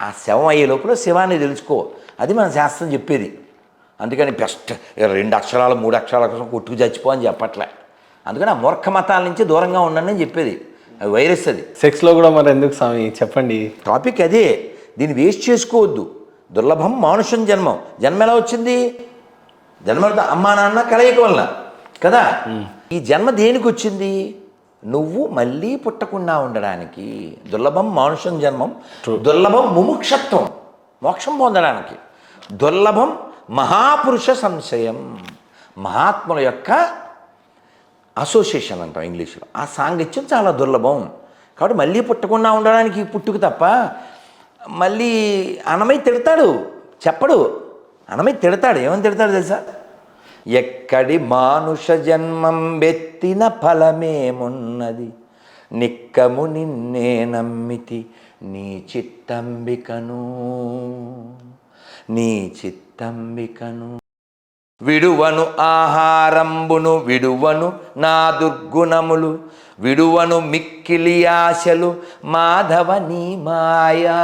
ఆ శవం అయ్యే లోపల శివాన్ని తెలుసుకో, అది మన శాస్త్రం చెప్పేది. అందుకని బెస్ట్ 2 అక్షరాలు 3 అక్షరాల కోసం కొట్టుకు చచ్చిపో అని చెప్పట్లే. అందుకని ఆ మూర్ఖ మతాల నుంచి దూరంగా ఉండండి అని చెప్పేది. అది వైరస్. అది సెక్స్లో కూడా మరి ఎందుకు స్వామి చెప్పండి. టాపిక్ అదే, దీన్ని వేస్ట్ చేసుకోవద్దు. దుర్లభం మానుషం జన్మం. జన్మ ఎలా వచ్చింది? జన్మతో అమ్మా నాన్న కలయిక వలన కదా. ఈ జన్మ దేనికి వచ్చింది? నువ్వు మళ్ళీ పుట్టకుండా ఉండడానికి. దుర్లభం మానుషం జన్మం. దుర్లభం ముముక్షత్వం, మోక్షం పొందడానికి. దుర్లభం మహాపురుష సంశయం, మహాత్ముల యొక్క అసోసియేషన్ అంటాం ఇంగ్లీష్లో. ఆ సాంగత్యం చాలా దుర్లభం. కాబట్టి మళ్ళీ పుట్టకుండా ఉండడానికి పుట్టుకు తప్ప. మళ్ళీ అన్నమయ్య తిడతాడు, చెప్పడు. అన్నమయ్య తిడతాడు. ఏమని తిడతాడు తెలుసా? ఎక్కడి మానుష జన్మం బెత్తిన ఫలమేమున్నది, నిక్కము నిన్నే నమ్మితి నీ చిత్తంబికను, నీ చిత్తంబికను. విడువను ఆహారంబును విడువను నా దుర్గుణములు, విడువను మిక్కిలి ఆశలు మాధవ నీ మాయా.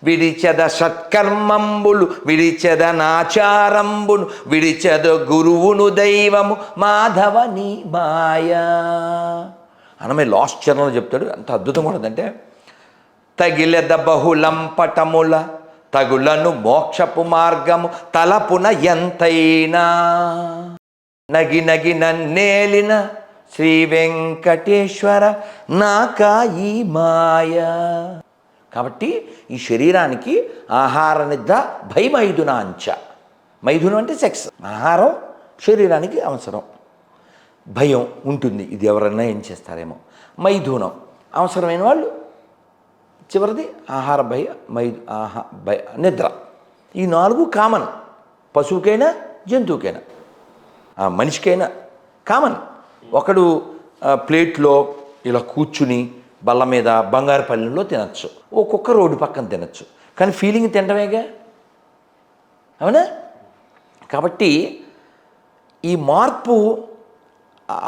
విడిచెద సత్కర్మంబులు విడిచెద నాచారంబును, విడిచెద గురువును దైవము మాధవ నీ మాయా. అన్నమయ్య లాస్ట్ చరణంలో చెప్తాడు, ఎంత అద్భుతంగా ఉంటుందంటే, తగిలెద బహుళంపటముల తగులను మోక్షపు మార్గము తలపున ఎంతైనా, నగి నగి నన్నేలిన శ్రీ వెంకటేశ్వర నాకా ఈ మాయ. కాబట్టి ఈ శరీరానికి ఆహార నిద్ర భయమైదునాంచ. మైథునం అంటే సెక్స్. ఆహారం శరీరానికి అవసరం, భయం ఉంటుంది, ఇది ఎవరన్నా ఏం చేస్తారేమో. మైథునం అవసరమైన వాళ్ళు, చివరిది ఆహార భయ భయ నిద్ర. ఈ 4 కామన్. పశువుకైనా జంతువుకైనా మనిషికైనా కామన్. ఒకడు ప్లేట్లో ఇలా కూర్చుని బల్ల మీద బంగారు పల్లెల్లో తినచ్చు, ఒక్కొక్క రోడ్డు పక్కన తినచ్చు, కానీ ఫీలింగ్ తినడమేగా, అవునా? కాబట్టి ఈ మార్పు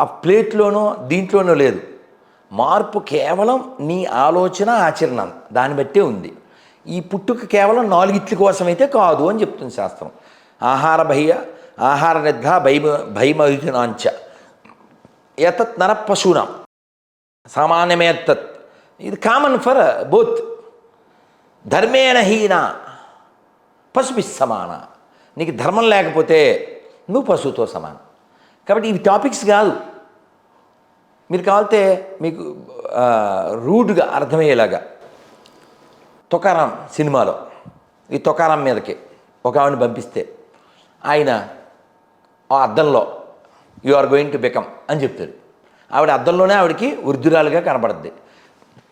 ఆ ప్లేట్లోనో దీంట్లోనో లేదు. మార్పు కేవలం నీ ఆలోచన ఆచరణ దాన్ని బట్టే ఉంది. ఈ పుట్టుక కేవలం 4 ఇట్ల కోసమైతే కాదు అని చెప్తుంది శాస్త్రం. ఆహార భయ ఆహార నిద్ర భయమైథునాంచ ఎతత్ నర పశూనాం సామాన్యమేతత్. ఇది కామన్ ఫర్ బోత్. ధర్మేణ హీన పశుభి సమాన. నీకు ధర్మం లేకపోతే నువ్వు పశువుతో సమానం. కాబట్టి ఇవి టాపిక్స్ కాదు. మీరు కావాలితే మీకు రూడ్గా అర్థమయ్యేలాగా, తుకారాం సినిమాలో ఈ తుకారాం మీదకి ఒక ఆవిడని పంపిస్తే ఆయన ఆ అద్దంలో you are going to become అని చెప్తాడు. ఆవిడ అద్దంలోనే ఆవిడకి వృద్ధురాలుగా కనబడుద్ది,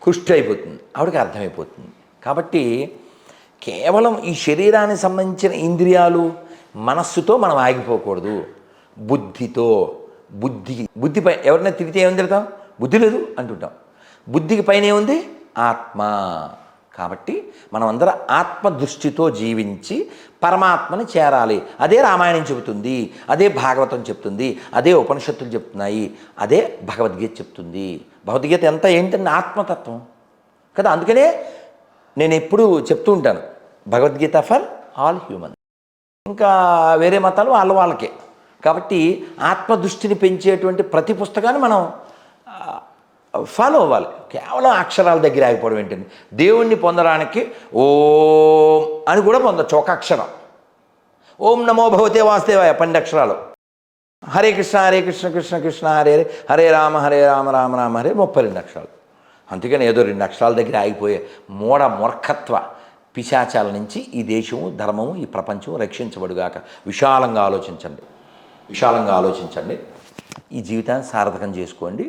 కుష్టి అయిపోతుంది, ఆవిడకి అర్థమైపోతుంది. కాబట్టి కేవలం ఈ శరీరానికి సంబంధించిన ఇంద్రియాలు మనస్సుతో మనం ఆగిపోకూడదు. బుద్ధితో, బుద్ధి పై ఎవరైనా తిరిగితే ఏమని తిడతాం? బుద్ధి లేదు అంటుంటాం. బుద్ధికి పైన ఏముంది? ఆత్మ. కాబట్టి మనం అందరం ఆత్మ దృష్టితో జీవించి పరమాత్మని చేరాలి. అదే రామాయణం చెబుతుంది, అదే భాగవతం చెప్తుంది, అదే ఉపనిషత్తులు చెప్తున్నాయి, అదే భగవద్గీత చెప్తుంది. భగవద్గీత ఎంత ఏంటంటే ఆత్మతత్వం కదా. అందుకనే నేను ఎప్పుడు చెప్తూ ఉంటాను, భగవద్గీత ఫర్ ఆల్ హ్యూమన్. ఇంకా వేరే మతాలు వాళ్ళకే. కాబట్టి ఆత్మదృష్టిని పెంచేటువంటి ప్రతి పుస్తకాన్ని మనం ఫాలో అవ్వాలి. కేవలం అక్షరాల దగ్గర ఆగిపోవడం ఏంటండి? దేవుణ్ణి పొందడానికి ఓం అని కూడా పొందొచ్చు, ఒక అక్షరం. ఓం నమో భగవతే వాసుదేవాయ 12 అక్షరాలు. హరే కృష్ణ హరే కృష్ణ కృష్ణ కృష్ణ హరే హరే, హరే రామ రామ రామ హరే 32 అక్షరాలు. అందుకని ఏదో 2 అక్షరాల దగ్గర ఆగిపోయే మూర్ఖత్వ పిశాచాల నుంచి ఈ దేశము, ధర్మము, ఈ ప్రపంచం రక్షించబడుగాక. విశాలంగా ఆలోచించండి. ఈ జీవితాన్ని సార్థకం చేసుకోండి.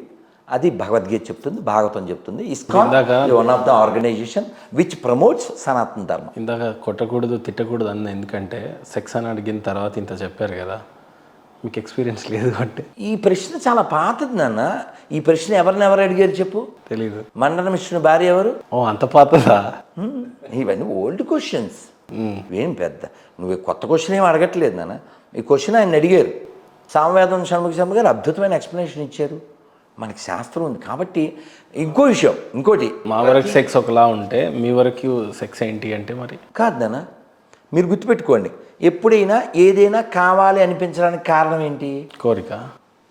అది భగవద్గీత చెప్తుంది, భాగవతం చెప్తుంది. ISKCON one of the organization which promotes Sanatana Dharmam. ఇందాక కొట్టకూడదు తిట్టకూడదు అన్న, ఎందుకంటే సెక్స్ అని అడిగిన తర్వాత ఇంత చెప్పారు కదా, మీకు ఎక్స్పీరియన్స్ లేదు అంటే. ఈ ప్రశ్న చాలా పాతది నాన్న. ఈ ప్రశ్న ఎవరు అడిగారు చెప్పు? తెలీదు. మండన మిశ్రుని భార్య ఎవరు? ఓ అంత పాతదా? ఇవన్నీ ఓల్డ్ క్వశ్చన్స్. ఏం పెద్ద నువ్వు కొత్త క్వశ్చన్ ఏం అడగట్లేదు నాన్న. ఈ క్వశ్చన్ ఆయన అడిగారు. సామవేదం షణ్ముఖ శర్మ గారు అద్భుతమైన ఎక్స్ప్లెనేషన్ ఇచ్చారు. మనకి శాస్త్రం ఉంది కాబట్టి. ఇంకోటి మా వరకు సెక్స్ ఒకలా ఉంటే మీ వరకు సెక్స్ ఏంటి అంటే మరి కాదు నాన్న, మీరు గుర్తుపెట్టుకోండి, ఎప్పుడైనా ఏదైనా కావాలి అనిపించడానికి కారణం ఏంటి? కోరిక.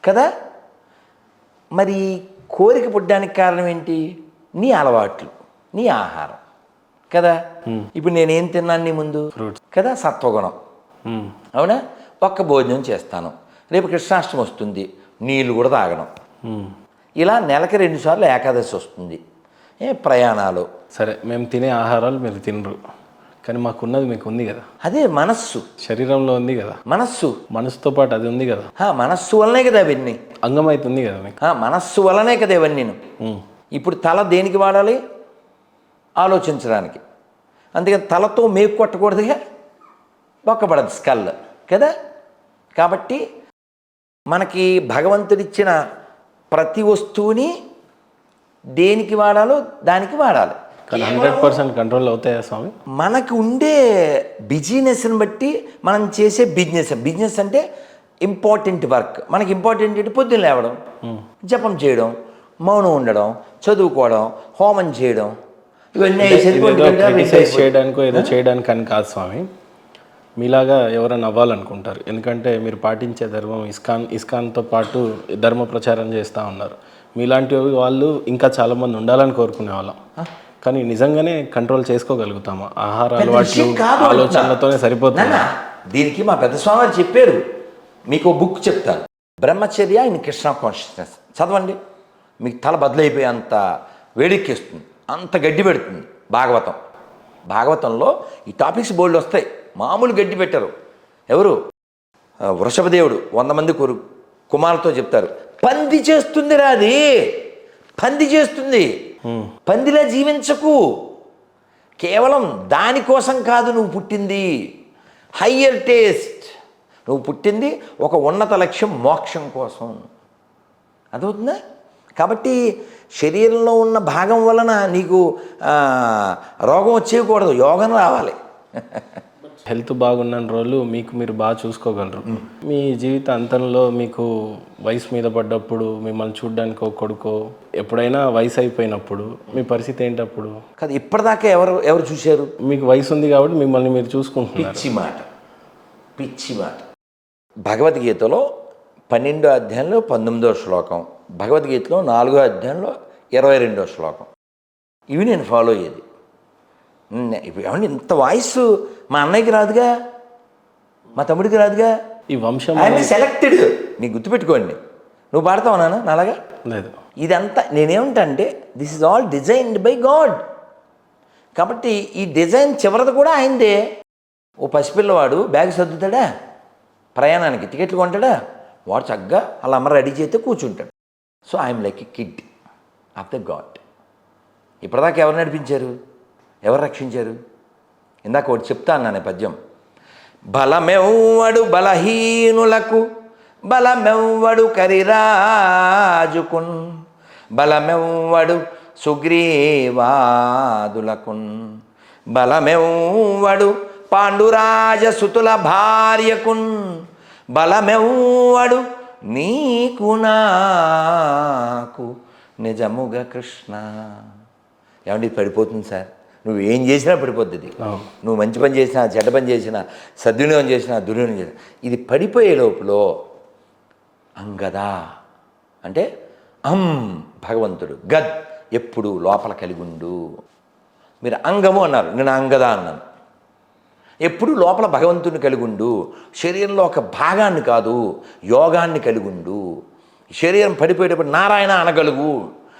కదా. మరి కోరిక పుట్టడానికి కారణం ఏంటి? నీ అలవాట్లు, నీ ఆహారం కదా. ఇప్పుడు నేనేం తిన్నాను నీ ముందు? ఫ్రూట్స్ కదా, సత్వగుణం. అవునా? ఒక్క భోజనం చేస్తాను, రేపు కృష్ణాష్టమి వస్తుంది, నీళ్ళు కూడా తాగడం. ఇలా నెలకి 2 సార్లు ఏకాదశి వస్తుంది, ప్రయాణాలు. సరే, మేము తినే ఆహారాలు మీరు తినరు, కానీ మాకున్నది మీకు ఉంది కదా. అదే మనస్సు, శరీరంలో ఉంది కదా మనస్సుతో పాటు అది ఉంది కదా. మనస్సు వల్లనే కదా అవన్నీ, అంగం అవుతుంది కదా మీకు. మనస్సు వల్లనే కదా ఇవన్నీ. ఇప్పుడు తల దేనికి వాడాలి? ఆలోచించడానికి. అందుకని తలతో మేకు కొట్టకూడదుగా, బొక్కబడదు స్కల్ కదా. కాబట్టి మనకి భగవంతుడిచ్చిన ప్రతి వస్తువుని దేనికి వాడాలో దానికి వాడాలి. కానీ 100% కంట్రోల్ అవుతాయా స్వామి? మనకు ఉండే బిజినెస్ని బట్టి మనం చేసే బిజినెస్ అంటే ఇంపార్టెంట్ వర్క్. మనకి ఇంపార్టెంట్ అంటే పొద్దున్న లేవడం, జపం చేయడం, మౌనం ఉండడం, చదువుకోవడం, హోమం చేయడం, ఇవన్నీ చేయడానికో ఏదో చేయడానికి అని కాదు స్వామి. మీలాగా ఎవరైనా అవ్వాలనుకుంటారు, ఎందుకంటే మీరు పాటించే ధర్మం ఇస్కాన్తో పాటు ధర్మ ప్రచారం చేస్తూ ఉన్నారు. మీలాంటి వాళ్ళు ఇంకా చాలామంది ఉండాలని కోరుకునే వాళ్ళం. కానీ నిజంగానే కంట్రోల్ చేసుకోగలుగుతామా? ఆహార అలవాట్లు ఆలోచనలతోనే సరిపోతుంది. దీనికి మా పెద్ద స్వామి చెప్పారు. మీకు బుక్ చెప్తాను, బ్రహ్మచర్య ఇన్ కృష్ణ కాన్షియస్నెస్. చదవండి, మీకు తల బదులైపోయి అంత వేడెక్కిస్తుంది, అంత గడ్డి పెడుతుంది. భాగవతంలో ఈ టాపిక్స్ బోల్డ్ వస్తాయి. మామూలు గడ్డి పెట్టరు. ఎవరు? వృషభదేవుడు 100 మంది కుమారులతో చెప్తారు, పంది చేస్తుంది రాది, పంది చేస్తుంది, పందిలా జీవించకు. కేవలం దానికోసం కాదు నువ్వు పుట్టింది, హయ్యర్ టేస్ట్. నువ్వు పుట్టింది ఒక ఉన్నత లక్ష్యం, మోక్షం కోసం. అదవుతుందా? కాబట్టి శరీరంలో ఉన్న భాగం వలన నీకు రోగం వచ్చేయకూడదు, యోగం రావాలి. హెల్త్ బాగున్న రోజులు మీకు మీరు బాగా చూసుకోగలరు. మీ జీవిత అంతంలో మీకు వయసు మీద పడ్డప్పుడు, మిమ్మల్ని చూడడానికి ఒక కొడుకో, ఎప్పుడైనా వయసు అయిపోయినప్పుడు మీ పరిస్థితి ఏంటప్పుడు? కాదు, ఇప్పటిదాకా ఎవరు చూశారు? మీకు వయసు ఉంది కాబట్టి మిమ్మల్ని మీరు చూసుకుంటున్నారు. పిచ్చి మాట. భగవద్గీతలో 12వ అధ్యాయంలో 19వ శ్లోకం, భగవద్గీతలో 4వ అధ్యాయంలో 22వ శ్లోకం, ఇవి నేను ఫాలో అయ్యేది. ఏమండి, ఇంత వాయిస్ మా అన్నయ్యకి రాదుగా, మా తమ్ముడికి రాదుగా. ఈ వంశం సెలెక్టెడ్. నీకు గుర్తుపెట్టుకోండి. నువ్వు పాడతావు నాన్న నాలాగా? లేదు. ఇదంతా నేనేమంటా అంటే, this is all designed by God. కాబట్టి ఈ డిజైన్ చివరిది కూడా ఆయనదే. ఓ పసిపిల్లవాడు బ్యాగ్ సర్దుతాడా, ప్రయాణానికి టికెట్లు కొంటాడా? వాడు చక్కగా వాళ్ళ అమ్మ రెడీ చేస్తే కూర్చుంటాడు. So I'm like a kid of the God. ఇప్పటిదాకా ఎవరు నడిపించారు, ఎవరు రక్షించారు? ఇందాక ఒకటి చెప్తా అన్నాను పద్యం. బలమెవ్వడు బలహీనులకు, బలమెవ్వడు కరిరాజుకున్, బలమెవ్వడు సుగ్రీవాదులకున్, బలమెవ్వడు పాండురాజ సుతుల భార్యకున్, బలమెవ్వడు నీకు నాకు నిజముగా కృష్ణ. ఏమండి, పడిపోతుంది సార్. నువ్వు ఏం చేసినా పడిపోద్ది. నువ్వు మంచి పని చేసినా, చెడ్డ పని చేసినా, సద్వినియోగం చేసినా, దుర్వినియోగం చేసినా, ఇది పడిపోయే లోపల అంగదా అంటే భగవంతుడు, గద్ ఎప్పుడు లోపల కలిగి ఉండు. మీరు అంగము అన్నారు, నేను అంగదా అన్నాను. ఎప్పుడు లోపల భగవంతుడిని కలిగి ఉండు. శరీరంలో ఒక భాగాన్ని కాదు, యోగాన్ని కలిగి ఉండు. శరీరం పడిపోయేటప్పుడు నారాయణ అనగలుగు.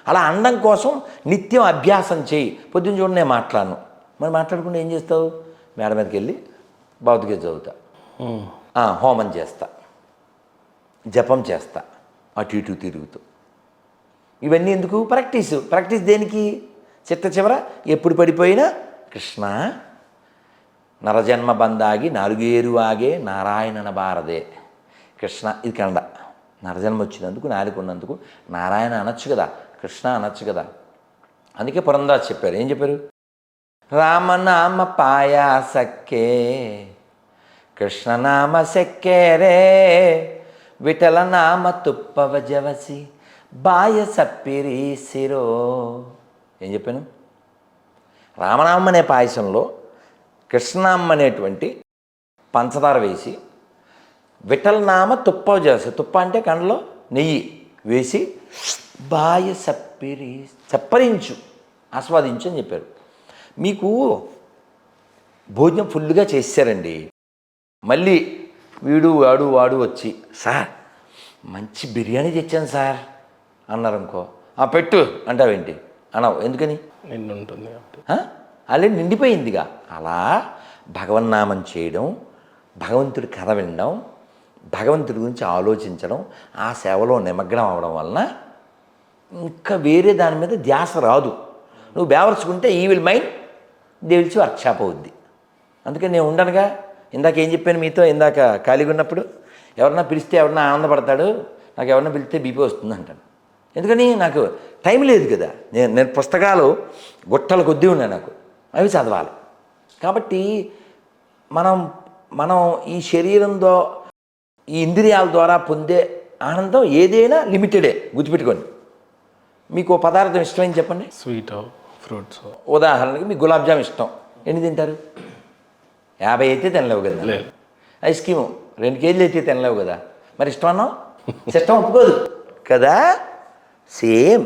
అలా అనడం కోసం నిత్యం అభ్యాసం చేయి. పొద్దున్న చూడండి, నేను మాట్లాడను. మరి మాట్లాడకుండా ఏం చేస్తావు? మేడ మీదకి వెళ్ళి భౌతిక చదువుతా, హోమం చేస్తా, జపం చేస్తా, అటు ఇటు తిరుగుతూ. ఇవన్నీ ఎందుకు? ప్రాక్టీస్ దేనికి? చిట్ట చివర ఎప్పుడు పడిపోయినా కృష్ణ నరజన్మ బందాగి 4 ఏరు ఆగే నారాయణన భారదే. కృష్ణ, ఇది కన్నడ. నరజన్మ వచ్చినందుకు, నాలుగు ఉన్నందుకు నారాయణ అనొచ్చు కదా, కృష్ణ అనొచ్చు కదా. అందుకే పురందాస్ చెప్పారు. ఏం చెప్పారు? రామనామ పాయాసక్కే, కృష్ణనామ సెక్కే రే, విఠల నామ తుప్పవ జవసి, బాయ సప్పిరీసిరో. ఏం చెప్పాను? రామనామం అనే పాయసంలో కృష్ణనామం అనేటువంటి పంచదార వేసి, విఠలనామ తుప్ప చేసి, తుప్ప అంటే కండలో నెయ్యి వేసి బాయ సప్పిరి చప్పరించు, ఆస్వాదించు అని చెప్పారు. మీకు భోజనం ఫుల్గా చేశారండి, మళ్ళీ వీడు వాడు వచ్చి సార్ మంచి బిర్యానీ తెచ్చాను సార్ అన్నారనుకో, పెట్టు అంటావేంటి? అనవు. ఎందుకని? నిండు ఉంటుంది ఆల్రెడీ నిండిపోయిందిగా. అలా భగవన్నామం చేయడం, భగవంతుడి కథ వినడం, భగవంతుడి గురించి ఆలోచించడం, ఆ సేవలో నిమగ్నం అవడం వలన ఇంకా వేరే దాని మీద ధ్యాస రాదు. నువ్వు బేవర్చుకుంటే ఈ విల్ మైండ్ దే విల్చి వర్క్షాప్ అవుద్ది. అందుకని నేను ఉండనుగా. ఇందాక ఏం చెప్పాను మీతో, ఇందాక ఖాళీగా ఉన్నప్పుడు ఎవరన్నా పిలిస్తే ఎవరన్నా ఆనందపడతాడు, నాకు ఎవరన్నా పిలిస్తే బీపీ వస్తుంది అంటాను. ఎందుకని? నాకు టైం లేదు కదా. నేను పుస్తకాలు గుట్టల కొద్దీ ఉన్నాయి, నాకు అవి చదవాలి. కాబట్టి మనం ఈ శరీరంతో, ఈ ఇంద్రియాల ద్వారా పొందే ఆనందం ఏదైనా లిమిటెడే, గుర్తుపెట్టుకోండి. మీకు పదార్థం ఇష్టమైంది చెప్పండి. Sweet, fruits. ఉదాహరణకి మీకు గులాబ్ జామ్ ఇష్టం, ఎన్ని తింటారు? 50 అయితే తినలేవు కదా. ఐస్ క్రీము 2 కేజీలు అయితే తినలేవు కదా. మరి ఇష్టం అన్నావు, ఇష్టం ఒప్పుకోదు కదా. సేమ్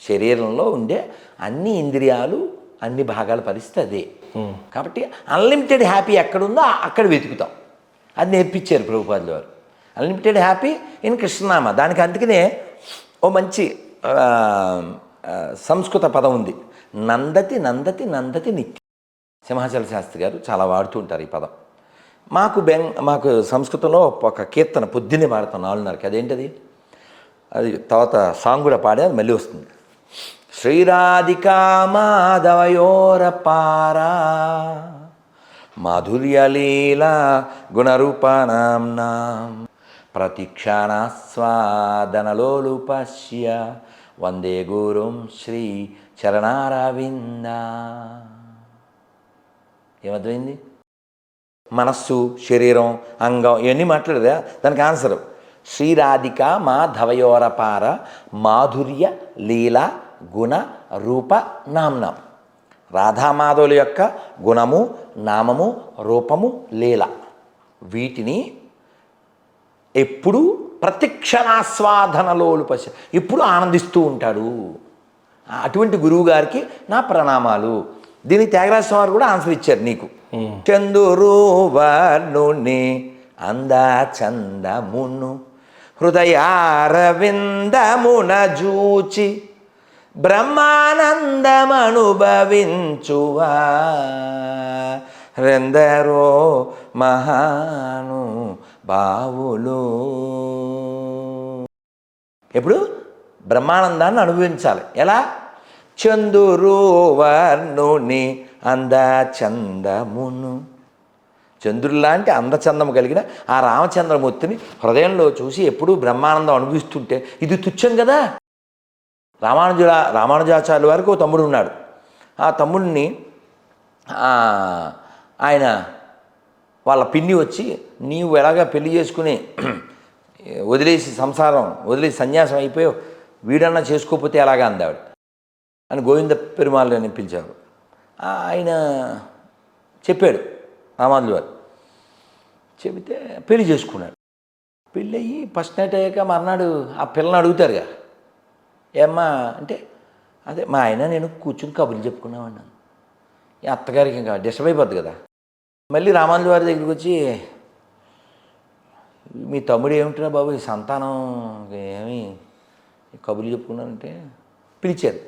శరీరంలో ఉండే అన్ని ఇంద్రియాలు, అన్ని భాగాల పరిస్థితి అదే. కాబట్టి అన్లిమిటెడ్ హ్యాపీ ఎక్కడుందో అక్కడ వెతుకుతాం. అది నేర్పించారు ప్రభుపాదుల వారు. అన్లిమిటెడ్ హ్యాపీ ఇన్ కృష్ణనామ. దానికి అందుకనే ఓ మంచి సంస్కృత పదం ఉంది, నందతి నందతి నందతి నిత్యం. సింహాచల శాస్త్రి గారు చాలా వాడుతూ ఉంటారు ఈ పదం. మాకు సంస్కృతంలో ఒక కీర్తన పొద్దున్నే పాడతాం 4:30కి. అదేంటది? అది తర్వాత సాంగ్ కూడా పాడే, అది మళ్ళీ వస్తుంది. శ్రీరాధికా మాధవయోరపారా మాధుర్యలీలా గుణరూపానాం ప్రతిక్షాణాస్వాదనలోలుపశ్య వందే గురుం శ్రీ చరణారవింద. ఏమర్థమైంది? మనస్సు, శరీరం, అంగం ఇవన్నీ మాట్లాడదా? దానికి ఆన్సరు శ్రీరాధిక మాధవయోరపార మాధుర్య లీల గుణ రూప నామ్నం. రాధామాధవుల యొక్క గుణము, నామము, రూపము, లీల, వీటిని ఎప్పుడు ప్రతిక్షణాస్వాదనలోలు ఎప్పుడు ఆనందిస్తూ ఉంటాడు. అటువంటి గురువు గారికి నా ప్రణామాలు. దీనికి త్యాగరాజ స్వామి కూడా ఆన్సర్ ఇచ్చారు నీకు. చందురు వర్ణుని అందా చందమును హృదయారవిందమున జూచి బ్రహ్మానందమనుభవించువా రెందరో మహాను బావులు. ఎప్పుడు బ్రహ్మానందాన్ని అనుభవించాలి. ఎలా? చందురు వర్ణుని అందచందమును. చంద్రుల్లాంటి అందచందము కలిగిన ఆ రామచంద్రమూర్తిని హృదయంలో చూసి ఎప్పుడూ బ్రహ్మానందం అనుభవిస్తుంటే ఇది తుచ్చం కదా. రామానుజాచార్యుల వారికి ఒక తమ్ముడు ఉన్నాడు. ఆ తమ్ముడిని ఆయన వాళ్ళ పిన్ని వచ్చి, నీవు ఎలాగా పెళ్లి చేసుకుని వదిలేసి సంసారం వదిలేసి సన్యాసం అయిపోయావు, వీడన్నా చేసుకోకపోతే ఎలాగా అందావిడ అని గోవింద పెరుమాళ్ళని పిలిచారు. ఆయన చెప్పాడు రామానుజుల వారు. చెబితే పెళ్లి చేసుకున్నాడు. పెళ్ళి అయ్యి ఫస్ట్ నైట్ అయ్యాక మర్నాడు ఆ పిల్లని అడుగుతారుగా, ఏమ్మా అంటే, అదే మా ఆయన నేను కూర్చుని కబుర్లు చెప్పుకున్నామన్నాను. ఈ అత్తగారికి ఇంకా డిస్టర్బ్ అయిపోద్ది కదా. మళ్ళీ రామానుజుల వారి దగ్గరికి వచ్చి, మీ తమ్ముడు ఏమిటిరా బాబు ఈ సంతానం ఏమి కబుర్లు చెప్పుకున్నానంటే పిలిచారు.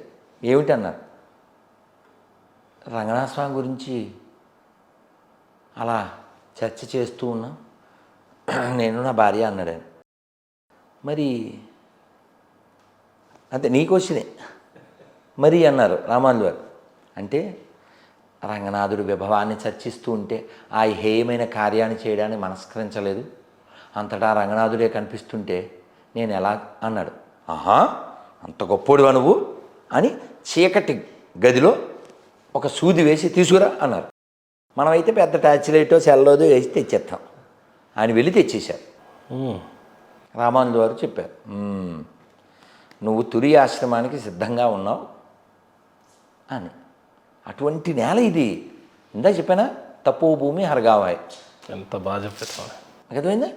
ఏమిటి అన్నారు. రంగనాథ స్వామి గురించి అలా చర్చ చేస్తూ ఉన్నా, నేను నా భార్య అన్నాడు ఆయన. మరి అంతే నీకు వచ్చినే మరి అన్నారు రామానుజుల వారు. అంటే రంగనాథుడు విభవాన్ని చర్చిస్తూ ఉంటే ఆ హేయమైన కార్యాన్ని చేయడానికి మనస్కరించలేదు, అంతటా రంగనాథుడే కనిపిస్తుంటే నేను ఎలా అన్నాడు. ఆహా అంత గొప్పోడువా నువ్వు అని చీకటి గదిలో ఒక సూది వేసి తీసుకురా అన్నారు. మనమైతే పెద్ద టార్చ్ లైటో సెల్లోదో వేసి తెచ్చేస్తాం. ఆయన వెళ్ళి తెచ్చేశారు. రామానుజుల వారు చెప్పారు, నువ్వు తురి ఆశ్రమానికి సిద్ధంగా ఉన్నావు అని. అటువంటి నేల ఇది. ఇందా చెప్పానా, తపో భూమి హరగావాయ్. ఎంత బాగా చెప్పారు స్వామి. అర్థమైందా?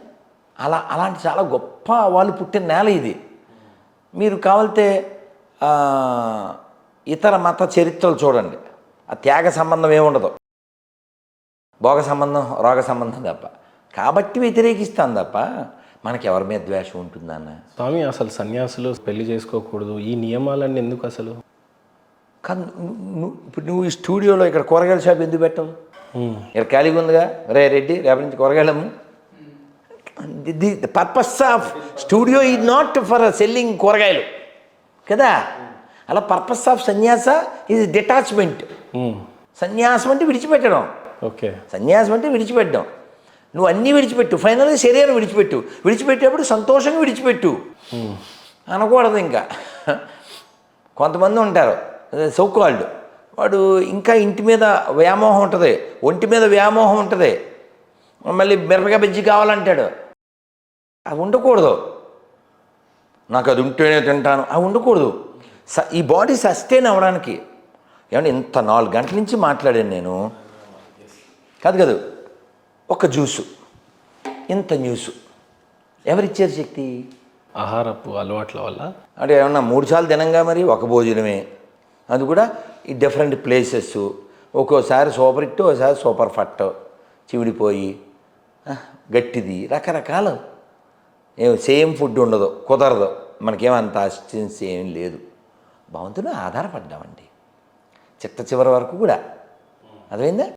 అలాంటి చాలా గొప్ప వాళ్ళు పుట్టిన నేల ఇది. మీరు కావాలితే ఇతర మత చరిత్రలు చూడండి, ఆ త్యాగ సంబంధం ఏముండదు, భోగ సంబంధం రోగ సంబంధం తప్ప. కాబట్టి వ్యతిరేకిస్తాను తప్ప మనకి ఎవరి మీద ద్వేషం ఉంటుందన్న. స్వామి అసలు సన్యాసులు పెళ్లి చేసుకోకూడదు, ఈ నియమాలన్నీ ఎందుకు అసలు? కానీ ఇప్పుడు నువ్వు ఈ స్టూడియోలో ఇక్కడ కూరగాయల షాప్ ఎందుకు పెట్టవు? ఇక్కడ ఖాళీగా ఉందిగా, రెడ్డి రేపటి నుంచి కూరగాయలము. The purpose of studio is not for selling కూరగాయలు కదా. అలా purpose of sanyasa is detachment. సన్యాసం అంటే విడిచిపెట్టడం. ఓకే, సన్యాసం అంటే విడిచిపెట్టడం. నువ్వు అన్నీ విడిచిపెట్టు, ఫైనల్గా శరీరం విడిచిపెట్టు. విడిచిపెట్టేప్పుడు సంతోషంగా విడిచిపెట్టు అనకూడదు. ఇంకా కొంతమంది ఉంటారు సౌకాల్డ్, వాడు ఇంకా ఇంటి మీద వ్యామోహం ఉంటుంది, ఒంటి మీద వ్యామోహం ఉంటుంది, మళ్ళీ మిరపకాయ బజ్జీ కావాలంటాడు. అవి ఉండకూడదు. నాకు అది ఉంటేనే తింటాను, అవి ఉండకూడదు. ఈ బాడీ సస్టైన్ అవ్వడానికి. ఏమంటే ఇంత 4 గంటల నుంచి మాట్లాడాను నేను కాదు. ఒక జ్యూసు, ఇంత న్యూసు ఎవరిచ్చారు శక్తి? ఆహారపు అలవాట్ల వల్ల. అంటే ఏమన్నా 3 సార్లు తినంగా మరి ఒక భోజనమే, అది కూడా ఈ డిఫరెంట్ ప్లేసెస్. ఒక్కోసారి సూపర్ హిట్, ఒకసారి సూపర్ ఫట్, చివిడిపోయి గట్టిది, రకరకాలు. సేమ్ ఫుడ్ ఉండదు, కుదరదు. మనకేమంత అసిస్టెన్స్ ఏం లేదు. భగవంతుడు ఆధారపడ్డామండి చిట్ట చివరి వరకు కూడా. అర్థమైందా?